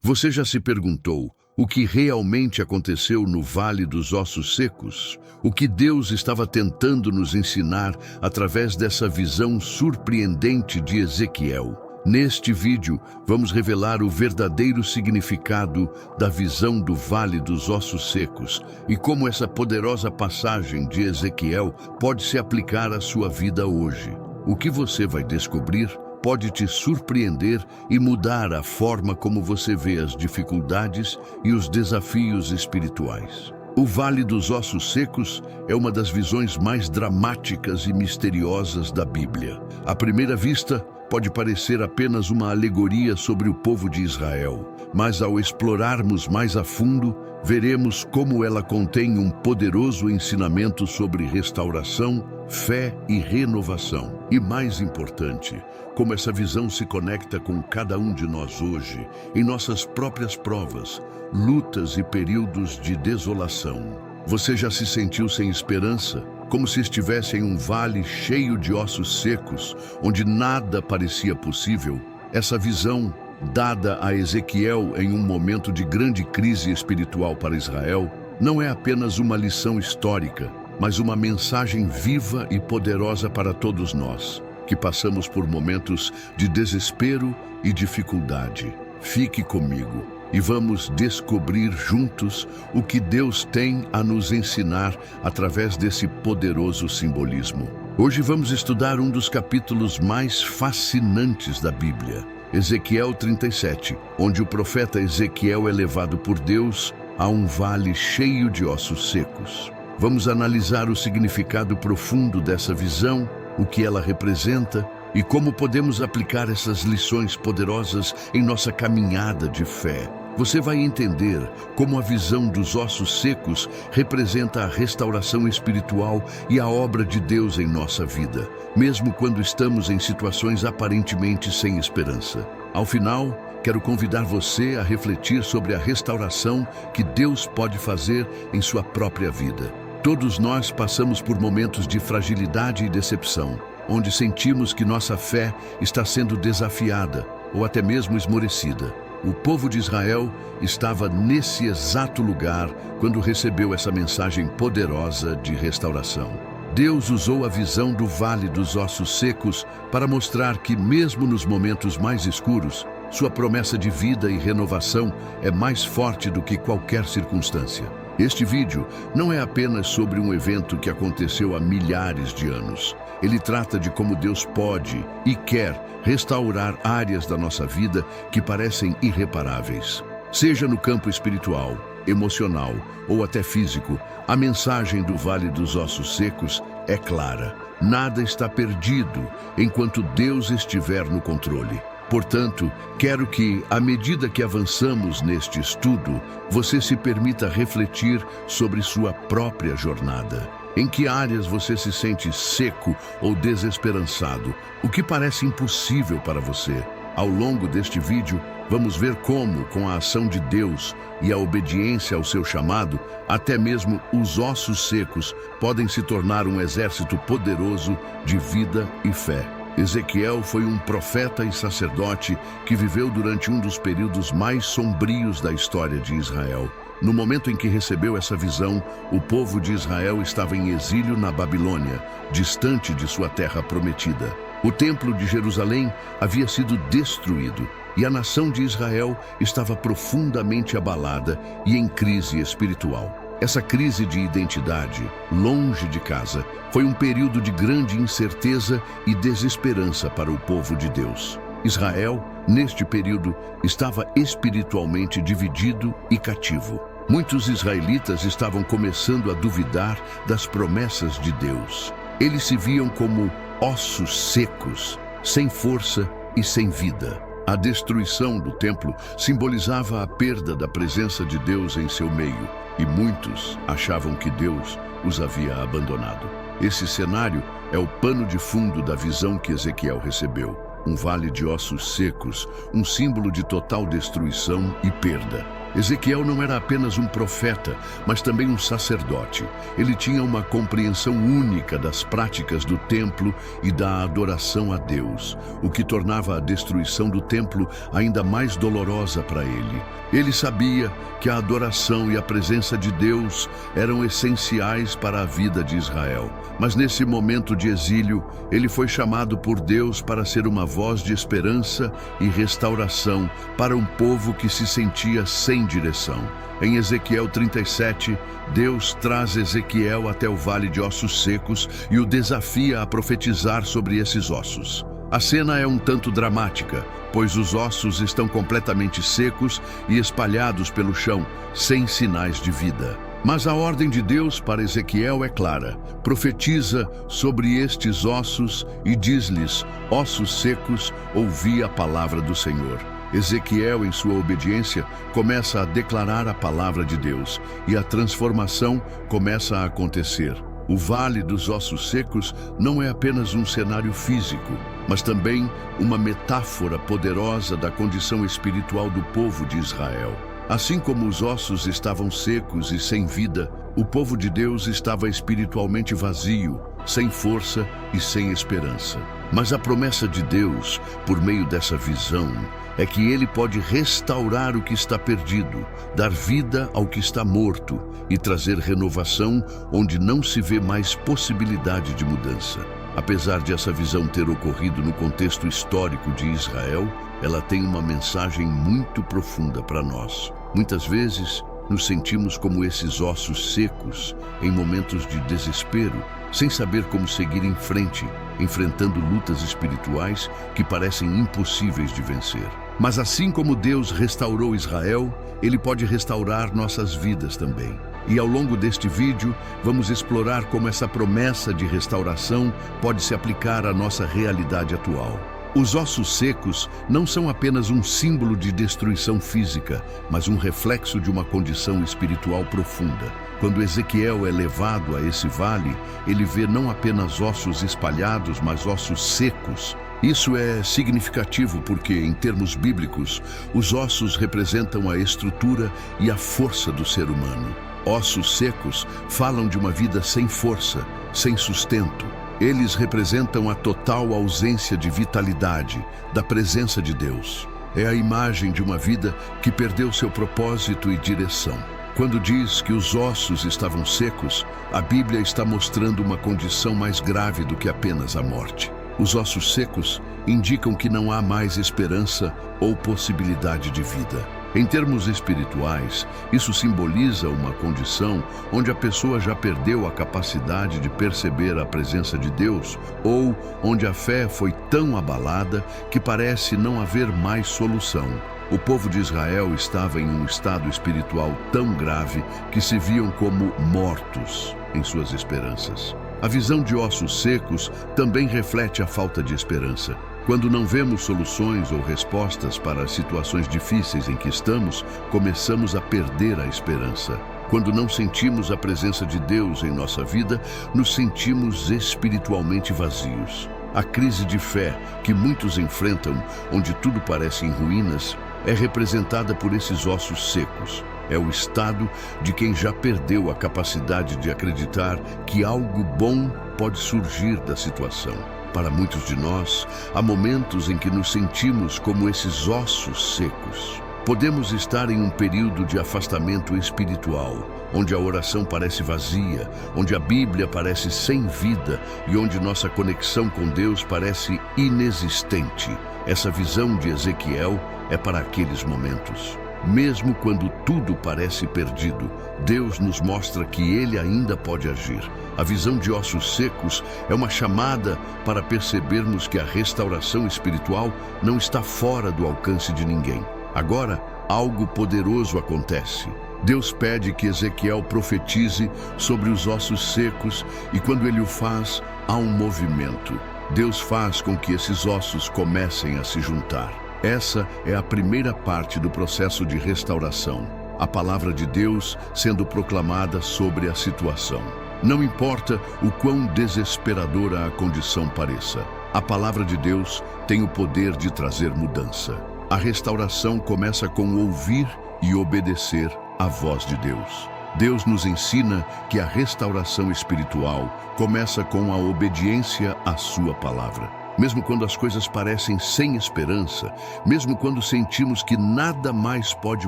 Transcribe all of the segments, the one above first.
Você já se perguntou o que realmente aconteceu no Vale dos Ossos Secos? O que Deus estava tentando nos ensinar através dessa visão surpreendente de Ezequiel? Neste vídeo, vamos revelar o verdadeiro significado da visão do Vale dos Ossos Secos e como essa poderosa passagem de Ezequiel pode se aplicar à sua vida hoje. O que você vai descobrir pode te surpreender e mudar a forma como você vê as dificuldades e os desafios espirituais. O Vale dos Ossos Secos é uma das visões mais dramáticas e misteriosas da Bíblia. À primeira vista, pode parecer apenas uma alegoria sobre o povo de Israel, mas ao explorarmos mais a fundo, veremos como ela contém um poderoso ensinamento sobre restauração, fé e renovação. E mais importante, como essa visão se conecta com cada um de nós hoje, em nossas próprias provas, lutas e períodos de desolação. Você já se sentiu sem esperança? Como se estivesse em um vale cheio de ossos secos, onde nada parecia possível? Essa visão, dada a Ezequiel em um momento de grande crise espiritual para Israel, não é apenas uma lição histórica, mas uma mensagem viva e poderosa para todos nós, que passamos por momentos de desespero e dificuldade. Fique comigo e vamos descobrir juntos o que Deus tem a nos ensinar através desse poderoso simbolismo. Hoje vamos estudar um dos capítulos mais fascinantes da Bíblia, Ezequiel 37, onde o profeta Ezequiel é levado por Deus a um vale cheio de ossos secos. Vamos analisar o significado profundo dessa visão, o que ela representa e como podemos aplicar essas lições poderosas em nossa caminhada de fé. Você vai entender como a visão dos ossos secos representa a restauração espiritual e a obra de Deus em nossa vida, mesmo quando estamos em situações aparentemente sem esperança. Ao final, quero convidar você a refletir sobre a restauração que Deus pode fazer em sua própria vida. Todos nós passamos por momentos de fragilidade e decepção, onde sentimos que nossa fé está sendo desafiada ou até mesmo esmorecida. O povo de Israel estava nesse exato lugar quando recebeu essa mensagem poderosa de restauração. Deus usou a visão do Vale dos Ossos Secos para mostrar que, mesmo nos momentos mais escuros, sua promessa de vida e renovação é mais forte do que qualquer circunstância. Este vídeo não é apenas sobre um evento que aconteceu há milhares de anos. Ele trata de como Deus pode e quer restaurar áreas da nossa vida que parecem irreparáveis. Seja no campo espiritual, emocional ou até físico, a mensagem do Vale dos Ossos Secos é clara. Nada está perdido enquanto Deus estiver no controle. Portanto, quero que, à medida que avançamos neste estudo, você se permita refletir sobre sua própria jornada. Em que áreas você se sente seco ou desesperançado? O que parece impossível para você? Ao longo deste vídeo, vamos ver como, com a ação de Deus e a obediência ao seu chamado, até mesmo os ossos secos podem se tornar um exército poderoso de vida e fé. Ezequiel foi um profeta e sacerdote que viveu durante um dos períodos mais sombrios da história de Israel. No momento em que recebeu essa visão, o povo de Israel estava em exílio na Babilônia, distante de sua terra prometida. O templo de Jerusalém havia sido destruído e a nação de Israel estava profundamente abalada e em crise espiritual. Essa crise de identidade, longe de casa, foi um período de grande incerteza e desesperança para o povo de Deus. Israel, neste período, estava espiritualmente dividido e cativo. Muitos israelitas estavam começando a duvidar das promessas de Deus. Eles se viam como ossos secos, sem força e sem vida. A destruição do templo simbolizava a perda da presença de Deus em seu meio, e muitos achavam que Deus os havia abandonado. Esse cenário é o pano de fundo da visão que Ezequiel recebeu. Um vale de ossos secos, um símbolo de total destruição e perda. Ezequiel não era apenas um profeta, mas também um sacerdote. Ele tinha uma compreensão única das práticas do templo e da adoração a Deus, o que tornava a destruição do templo ainda mais dolorosa para ele. Ele sabia que a adoração e a presença de Deus eram essenciais para a vida de Israel. Mas nesse momento de exílio, ele foi chamado por Deus para ser uma voz de esperança e restauração para um povo que se sentia sem direção. Em Ezequiel 37, Deus traz Ezequiel até o vale de ossos secos e o desafia a profetizar sobre esses ossos. A cena é um tanto dramática, pois os ossos estão completamente secos e espalhados pelo chão, sem sinais de vida. Mas a ordem de Deus para Ezequiel é clara. Profetiza sobre estes ossos e diz-lhes: ossos secos, ouvi a palavra do Senhor. Ezequiel, em sua obediência, começa a declarar a palavra de Deus e a transformação começa a acontecer. O Vale dos Ossos Secos não é apenas um cenário físico, mas também uma metáfora poderosa da condição espiritual do povo de Israel. Assim como os ossos estavam secos e sem vida, o povo de Deus estava espiritualmente vazio, sem força e sem esperança. Mas a promessa de Deus, por meio dessa visão, é que Ele pode restaurar o que está perdido, dar vida ao que está morto e trazer renovação onde não se vê mais possibilidade de mudança. Apesar de essa visão ter ocorrido no contexto histórico de Israel, ela tem uma mensagem muito profunda para nós. Muitas vezes, nos sentimos como esses ossos secos em momentos de desespero, sem saber como seguir em frente, enfrentando lutas espirituais que parecem impossíveis de vencer. Mas assim como Deus restaurou Israel, Ele pode restaurar nossas vidas também. E ao longo deste vídeo, vamos explorar como essa promessa de restauração pode se aplicar à nossa realidade atual. Os ossos secos não são apenas um símbolo de destruição física, mas um reflexo de uma condição espiritual profunda. Quando Ezequiel é levado a esse vale, ele vê não apenas ossos espalhados, mas ossos secos. Isso é significativo porque, em termos bíblicos, os ossos representam a estrutura e a força do ser humano. Ossos secos falam de uma vida sem força, sem sustento. Eles representam a total ausência de vitalidade, da presença de Deus. É a imagem de uma vida que perdeu seu propósito e direção. Quando diz que os ossos estavam secos, a Bíblia está mostrando uma condição mais grave do que apenas a morte. Os ossos secos indicam que não há mais esperança ou possibilidade de vida. Em termos espirituais, isso simboliza uma condição onde a pessoa já perdeu a capacidade de perceber a presença de Deus, ou onde a fé foi tão abalada que parece não haver mais solução. O povo de Israel estava em um estado espiritual tão grave que se viam como mortos em suas esperanças. A visão de ossos secos também reflete a falta de esperança. Quando não vemos soluções ou respostas para as situações difíceis em que estamos, começamos a perder a esperança. Quando não sentimos a presença de Deus em nossa vida, nos sentimos espiritualmente vazios. A crise de fé que muitos enfrentam, onde tudo parece em ruínas, é representada por esses ossos secos. É o estado de quem já perdeu a capacidade de acreditar que algo bom pode surgir da situação. Para muitos de nós, há momentos em que nos sentimos como esses ossos secos. Podemos estar em um período de afastamento espiritual, onde a oração parece vazia, onde a Bíblia parece sem vida e onde nossa conexão com Deus parece inexistente. Essa visão de Ezequiel é para aqueles momentos. Mesmo quando tudo parece perdido, Deus nos mostra que Ele ainda pode agir. A visão de ossos secos é uma chamada para percebermos que a restauração espiritual não está fora do alcance de ninguém. Agora, algo poderoso acontece. Deus pede que Ezequiel profetize sobre os ossos secos e quando ele o faz, há um movimento. Deus faz com que esses ossos comecem a se juntar. Essa é a primeira parte do processo de restauração, a palavra de Deus sendo proclamada sobre a situação. Não importa o quão desesperadora a condição pareça, a palavra de Deus tem o poder de trazer mudança. A restauração começa com ouvir e obedecer à voz de Deus. Deus nos ensina que a restauração espiritual começa com a obediência à sua palavra. Mesmo quando as coisas parecem sem esperança, mesmo quando sentimos que nada mais pode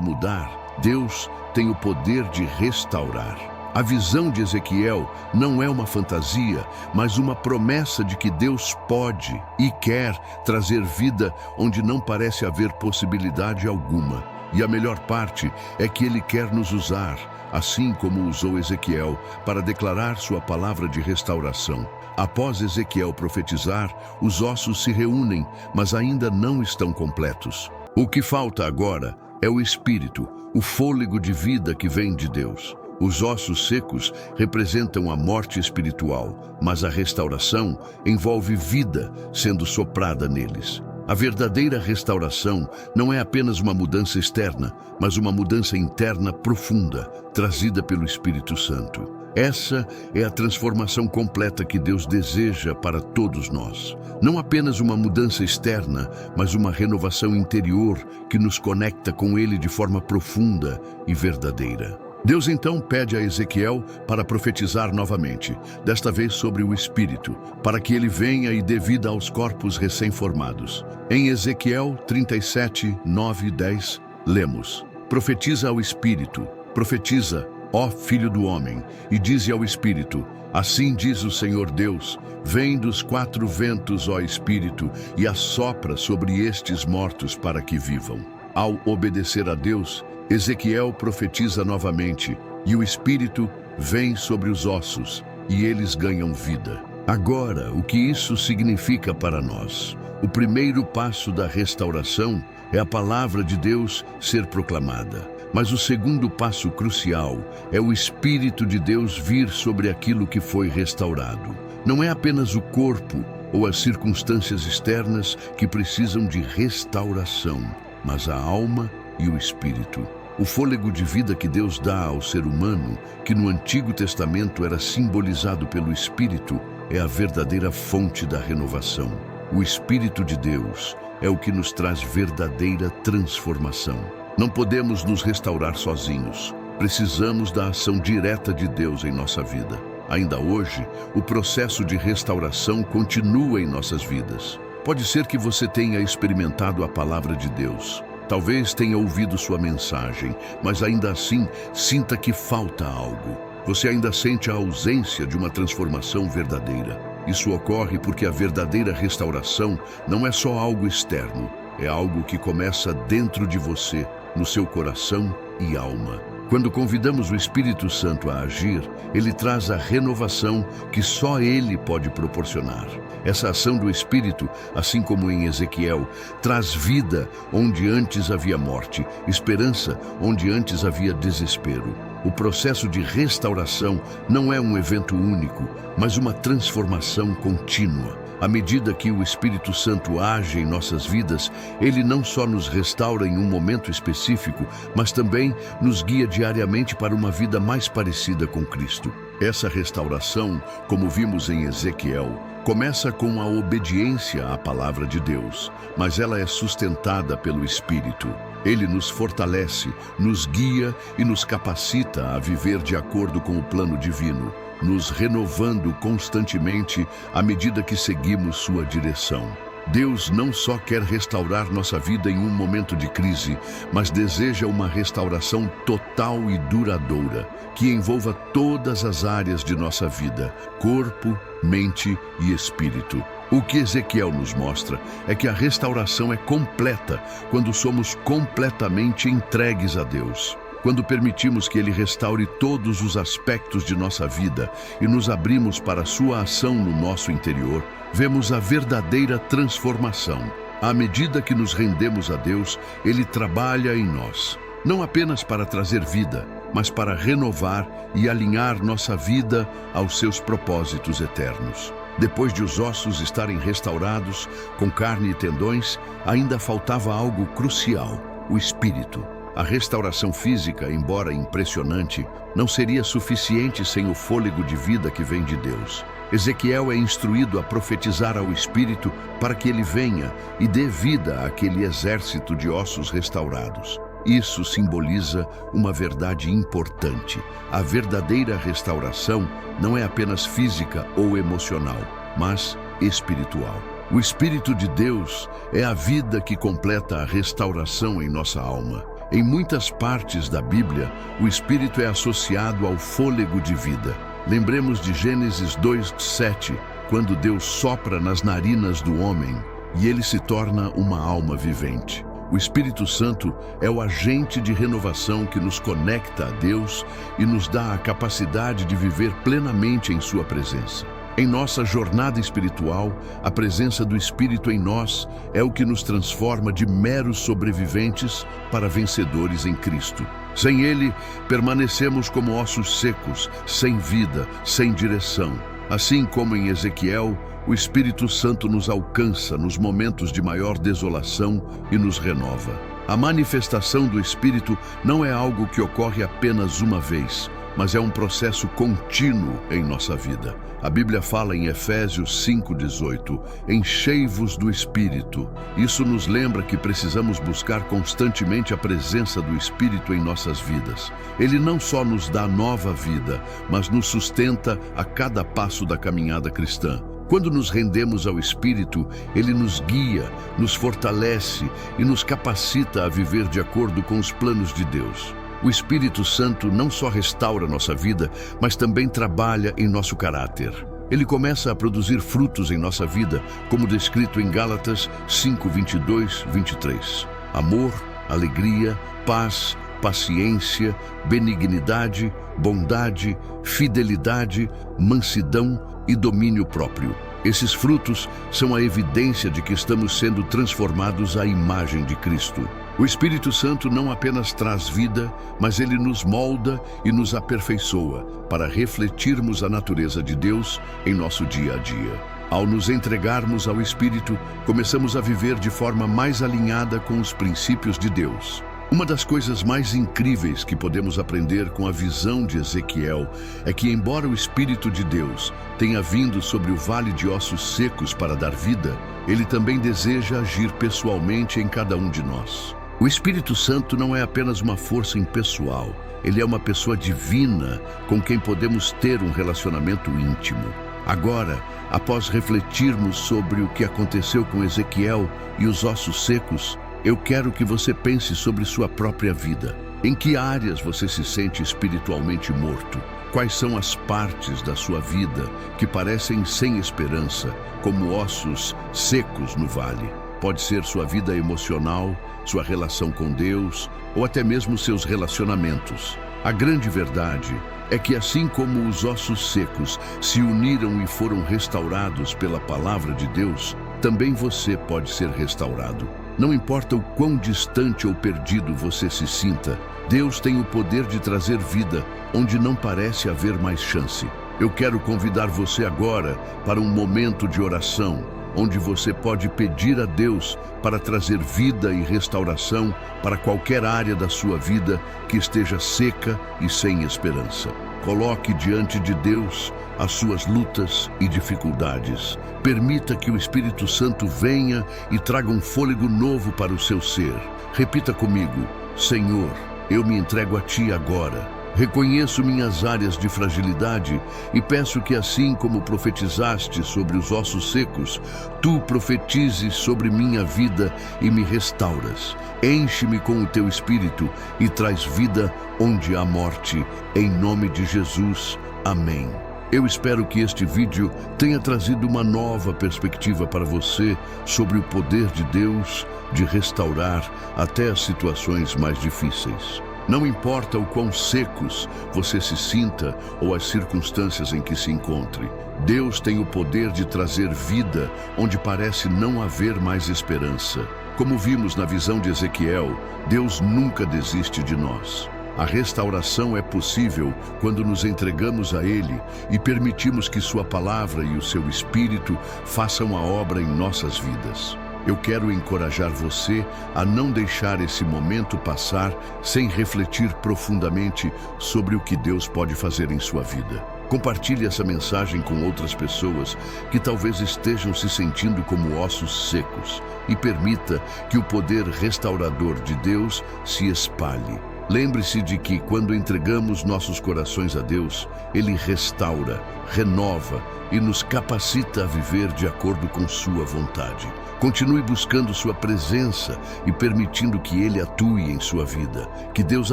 mudar, Deus tem o poder de restaurar. A visão de Ezequiel não é uma fantasia, mas uma promessa de que Deus pode e quer trazer vida onde não parece haver possibilidade alguma. E a melhor parte é que Ele quer nos usar, assim como usou Ezequiel, para declarar sua palavra de restauração. Após Ezequiel profetizar, os ossos se reúnem, mas ainda não estão completos. O que falta agora é o Espírito, o fôlego de vida que vem de Deus. Os ossos secos representam a morte espiritual, mas a restauração envolve vida sendo soprada neles. A verdadeira restauração não é apenas uma mudança externa, mas uma mudança interna profunda, trazida pelo Espírito Santo. Essa é a transformação completa que Deus deseja para todos nós. Não apenas uma mudança externa, mas uma renovação interior que nos conecta com Ele de forma profunda e verdadeira. Deus então pede a Ezequiel para profetizar novamente, desta vez sobre o Espírito, para que ele venha e dê vida aos corpos recém-formados. Em Ezequiel 37, 9 e 10, lemos: Profetiza ao Espírito, profetiza, ó Filho do Homem, e dize ao Espírito: Assim diz o Senhor Deus, vem dos quatro ventos, ó Espírito, e assopra sobre estes mortos para que vivam. Ao obedecer a Deus, Ezequiel profetiza novamente, e o Espírito vem sobre os ossos, e eles ganham vida. Agora, o que isso significa para nós? O primeiro passo da restauração é a palavra de Deus ser proclamada. Mas o segundo passo crucial é o Espírito de Deus vir sobre aquilo que foi restaurado. Não é apenas o corpo ou as circunstâncias externas que precisam de restauração, mas a alma e o espírito. O fôlego de vida que Deus dá ao ser humano, que no Antigo Testamento era simbolizado pelo Espírito, é a verdadeira fonte da renovação. O Espírito de Deus é o que nos traz verdadeira transformação. Não podemos nos restaurar sozinhos. Precisamos da ação direta de Deus em nossa vida. Ainda hoje, o processo de restauração continua em nossas vidas. Pode ser que você tenha experimentado a palavra de Deus. Talvez tenha ouvido sua mensagem, mas ainda assim sinta que falta algo. Você ainda sente a ausência de uma transformação verdadeira. Isso ocorre porque a verdadeira restauração não é só algo externo, é algo que começa dentro de você, no seu coração e alma. Quando convidamos o Espírito Santo a agir, ele traz a renovação que só ele pode proporcionar. Essa ação do Espírito, assim como em Ezequiel, traz vida onde antes havia morte, esperança onde antes havia desespero. O processo de restauração não é um evento único, mas uma transformação contínua. À medida que o Espírito Santo age em nossas vidas, ele não só nos restaura em um momento específico, mas também nos guia diariamente para uma vida mais parecida com Cristo. Essa restauração, como vimos em Ezequiel, começa com a obediência à palavra de Deus, mas ela é sustentada pelo Espírito. Ele nos fortalece, nos guia e nos capacita a viver de acordo com o plano divino, nos renovando constantemente à medida que seguimos sua direção. Deus não só quer restaurar nossa vida em um momento de crise, mas deseja uma restauração total e duradoura, que envolva todas as áreas de nossa vida, corpo, mente e espírito. O que Ezequiel nos mostra é que a restauração é completa quando somos completamente entregues a Deus. Quando permitimos que Ele restaure todos os aspectos de nossa vida e nos abrimos para a sua ação no nosso interior, vemos a verdadeira transformação. À medida que nos rendemos a Deus, Ele trabalha em nós, não apenas para trazer vida, mas para renovar e alinhar nossa vida aos seus propósitos eternos. Depois de os ossos estarem restaurados, com carne e tendões, ainda faltava algo crucial: o espírito. A restauração física, embora impressionante, não seria suficiente sem o fôlego de vida que vem de Deus. Ezequiel é instruído a profetizar ao Espírito para que ele venha e dê vida àquele exército de ossos restaurados. Isso simboliza uma verdade importante. A verdadeira restauração não é apenas física ou emocional, mas espiritual. O Espírito de Deus é a vida que completa a restauração em nossa alma. Em muitas partes da Bíblia, o Espírito é associado ao fôlego de vida. Lembremos de Gênesis 2:7, quando Deus sopra nas narinas do homem e ele se torna uma alma vivente. O Espírito Santo é o agente de renovação que nos conecta a Deus e nos dá a capacidade de viver plenamente em sua presença. Em nossa jornada espiritual, a presença do Espírito em nós é o que nos transforma de meros sobreviventes para vencedores em Cristo. Sem Ele, permanecemos como ossos secos, sem vida, sem direção. Assim como em Ezequiel, o Espírito Santo nos alcança nos momentos de maior desolação e nos renova. A manifestação do Espírito não é algo que ocorre apenas uma vez, mas é um processo contínuo em nossa vida. A Bíblia fala em Efésios 5:18, enchei-vos do Espírito. Isso nos lembra que precisamos buscar constantemente a presença do Espírito em nossas vidas. Ele não só nos dá nova vida, mas nos sustenta a cada passo da caminhada cristã. Quando nos rendemos ao Espírito, Ele nos guia, nos fortalece e nos capacita a viver de acordo com os planos de Deus. O Espírito Santo não só restaura nossa vida, mas também trabalha em nosso caráter. Ele começa a produzir frutos em nossa vida, como descrito em Gálatas 5:22-23. Amor, alegria, paz, paciência, benignidade, bondade, fidelidade, mansidão e domínio próprio. Esses frutos são a evidência de que estamos sendo transformados à imagem de Cristo. O Espírito Santo não apenas traz vida, mas ele nos molda e nos aperfeiçoa para refletirmos a natureza de Deus em nosso dia a dia. Ao nos entregarmos ao Espírito, começamos a viver de forma mais alinhada com os princípios de Deus. Uma das coisas mais incríveis que podemos aprender com a visão de Ezequiel é que, embora o Espírito de Deus tenha vindo sobre o vale de ossos secos para dar vida, ele também deseja agir pessoalmente em cada um de nós. O Espírito Santo não é apenas uma força impessoal, ele é uma pessoa divina com quem podemos ter um relacionamento íntimo. Agora, após refletirmos sobre o que aconteceu com Ezequiel e os ossos secos, eu quero que você pense sobre sua própria vida. Em que áreas você se sente espiritualmente morto? Quais são as partes da sua vida que parecem sem esperança, como ossos secos no vale? Pode ser sua vida emocional, sua relação com Deus ou até mesmo seus relacionamentos. A grande verdade é que, assim como os ossos secos se uniram e foram restaurados pela palavra de Deus, também você pode ser restaurado. Não importa o quão distante ou perdido você se sinta, Deus tem o poder de trazer vida onde não parece haver mais chance. Eu quero convidar você agora para um momento de oração, onde você pode pedir a Deus para trazer vida e restauração para qualquer área da sua vida que esteja seca e sem esperança. Coloque diante de Deus as suas lutas e dificuldades. Permita que o Espírito Santo venha e traga um fôlego novo para o seu ser. Repita comigo: Senhor, eu me entrego a Ti agora. Reconheço minhas áreas de fragilidade e peço que, assim como profetizaste sobre os ossos secos, Tu profetizes sobre minha vida e me restauras. Enche-me com o Teu Espírito e traz vida onde há morte. Em nome de Jesus. Amém. Eu espero que este vídeo tenha trazido uma nova perspectiva para você sobre o poder de Deus de restaurar até as situações mais difíceis. Não importa o quão secos você se sinta ou as circunstâncias em que se encontre, Deus tem o poder de trazer vida onde parece não haver mais esperança. Como vimos na visão de Ezequiel, Deus nunca desiste de nós. A restauração é possível quando nos entregamos a Ele e permitimos que Sua palavra e o Seu Espírito façam a obra em nossas vidas. Eu quero encorajar você a não deixar esse momento passar sem refletir profundamente sobre o que Deus pode fazer em sua vida. Compartilhe essa mensagem com outras pessoas que talvez estejam se sentindo como ossos secos e permita que o poder restaurador de Deus se espalhe. Lembre-se de que, quando entregamos nossos corações a Deus, Ele restaura, renova e nos capacita a viver de acordo com Sua vontade. Continue buscando Sua presença e permitindo que Ele atue em sua vida. Que Deus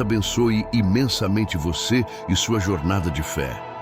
abençoe imensamente você e sua jornada de fé.